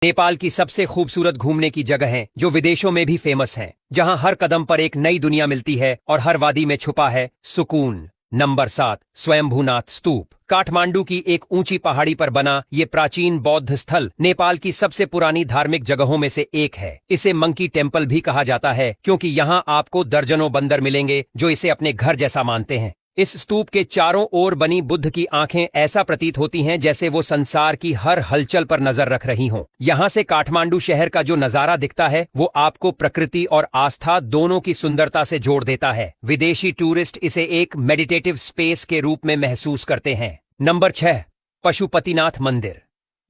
नेपाल की सबसे खूबसूरत घूमने की जगह हैं जो विदेशों में भी फेमस हैं, जहां हर कदम पर एक नई दुनिया मिलती है और हर वादी में छुपा है सुकून। नंबर 7, स्वयंभूनाथ स्तूप। काठमांडू की एक ऊंची पहाड़ी पर बना ये प्राचीन बौद्ध स्थल नेपाल की सबसे पुरानी धार्मिक जगहों में से एक है। इसे मंकी टेम्पल भी कहा जाता है क्योंकि यहाँ आपको दर्जनों बंदर मिलेंगे जो इसे अपने घर जैसा मानते हैं। इस स्तूप के चारों ओर बनी बुद्ध की आंखें ऐसा प्रतीत होती हैं जैसे वो संसार की हर हलचल पर नजर रख रही हों। यहाँ से काठमांडू शहर का जो नजारा दिखता है वो आपको प्रकृति और आस्था दोनों की सुंदरता से जोड़ देता है। विदेशी टूरिस्ट इसे एक मेडिटेटिव स्पेस के रूप में महसूस करते हैं। नंबर 6, पशुपतिनाथ मंदिर।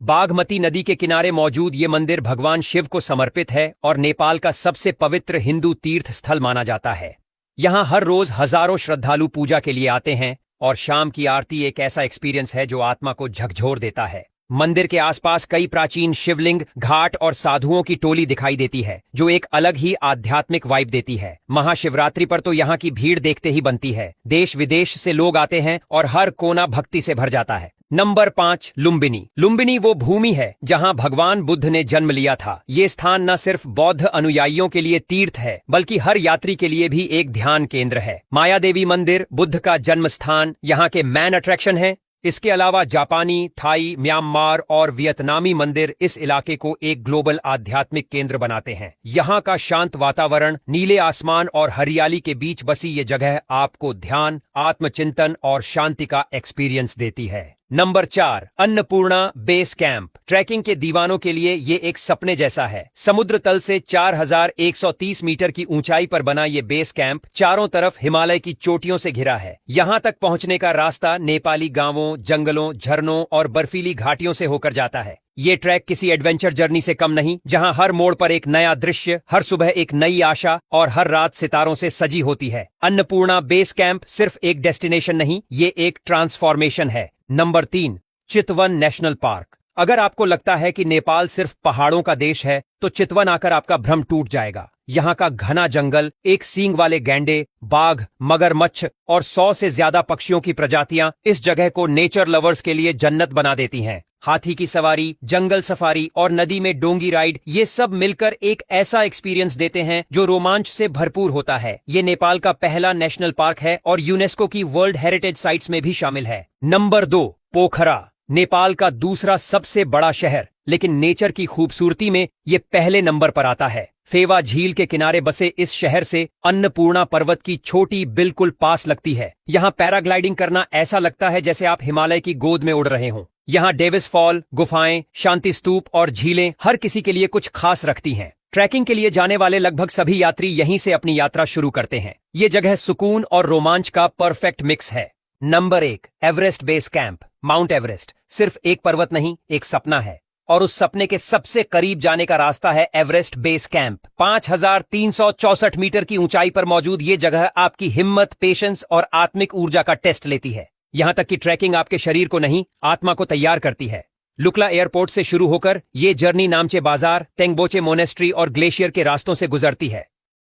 बागमती नदी के किनारे मौजूद ये मंदिर भगवान शिव को समर्पित है और नेपाल का सबसे पवित्र हिंदू तीर्थ स्थल माना जाता है। यहाँ हर रोज हजारों श्रद्धालु पूजा के लिए आते हैं और शाम की आरती एक ऐसा एक्सपीरियंस है जो आत्मा को झकझोर देता है। मंदिर के आसपास कई प्राचीन शिवलिंग, घाट और साधुओं की टोली दिखाई देती है जो एक अलग ही आध्यात्मिक वाइब देती है। महाशिवरात्रि पर तो यहाँ की भीड़ देखते ही बनती है। देश विदेश से लोग आते हैं और हर कोना भक्ति से भर जाता है। नंबर 5, लुम्बिनी। लुम्बिनी वो भूमि है जहां भगवान बुद्ध ने जन्म लिया था। ये स्थान न सिर्फ बौद्ध अनुयायियों के लिए तीर्थ है बल्कि हर यात्री के लिए भी एक ध्यान केंद्र है। माया देवी मंदिर बुद्ध का जन्म स्थान यहाँ के मेन अट्रैक्शन है। इसके अलावा जापानी, थाई, म्यांमार और वियतनामी मंदिर इस इलाके को एक ग्लोबल आध्यात्मिक केंद्र बनाते हैं। यहाँ का शांत वातावरण, नीले आसमान और हरियाली के बीच बसी ये जगह आपको ध्यान, आत्मचिंतन और शांति का एक्सपीरियंस देती है। Number 4, Annapurna base camp. Trekking के दीवानों के लिए ये एक सपने जैसा है। समुद्र तल से 4130 मीटर की ऊंचाई पर बना ये बेस कैंप चारों तरफ हिमालय की चोटियों से घिरा है। यहाँ तक पहुँचने का रास्ता नेपाली गांवों, जंगलों, झरनों और बर्फीली घाटियों से होकर जाता है। ये ट्रैक किसी एडवेंचर जर्नी से कम नहीं, जहां हर मोड़ पर एक नया दृश्य, हर सुबह एक नई आशा और हर रात सितारों से सजी होती है। अन्नपूर्णा बेस कैंप सिर्फ एक डेस्टिनेशन नहीं, ये एक ट्रांसफॉर्मेशन है। नंबर 3, चितवन नेशनल पार्क। अगर आपको लगता है कि नेपाल सिर्फ पहाड़ों का देश है तो चितवन आकर आपका भ्रम टूट जाएगा। यहाँ का घना जंगल, एक सींग वाले गैंडे, बाघ, मगरमच्छ और 100 से ज्यादा पक्षियों की प्रजातियां इस जगह को नेचर लवर्स के लिए जन्नत बना देती हैं। हाथी की सवारी, जंगल सफारी और नदी में डोंगी राइड, ये सब मिलकर एक ऐसा एक्सपीरियंस देते हैं जो रोमांच से भरपूर होता है। ये नेपाल का पहला नेशनल पार्क है और यूनेस्को की वर्ल्ड हेरिटेज साइट्स में भी शामिल है। नंबर 2, पोखरा। नेपाल का दूसरा सबसे बड़ा शहर, लेकिन नेचर की खूबसूरती में ये पहले नंबर पर आता है। फेवा झील के किनारे बसे इस शहर से अन्नपूर्णा पर्वत की चोटी बिल्कुल पास लगती है। यहाँ पैराग्लाइडिंग करना ऐसा लगता है जैसे आप हिमालय की गोद में उड़ रहे हों। यहाँ डेविस फॉल, गुफाएं, शांति स्तूप और झीलें हर किसी के लिए कुछ खास रखती हैं। ट्रैकिंग के लिए जाने वाले लगभग सभी यात्री यहीं से अपनी यात्रा शुरू करते हैं। ये जगह सुकून और रोमांच का परफेक्ट मिक्स है। Number 1, Everest base camp. Mount Everest सिर्फ एक पर्वत नहीं, एक सपना है और उस सपने के सबसे करीब जाने का रास्ता है एवरेस्ट बेस कैंप। 5364 मीटर की ऊंचाई पर मौजूद ये जगह आपकी हिम्मत, पेशेंस और आत्मिक ऊर्जा का टेस्ट लेती है। यहाँ तक कि ट्रैकिंग आपके शरीर को नहीं, आत्मा को तैयार करती है। लुक्ला एयरपोर्ट से शुरू होकर ये जर्नी नामचे बाजार, तेंगबोचे मोनेस्ट्री और ग्लेशियर के रास्तों से गुजरती है।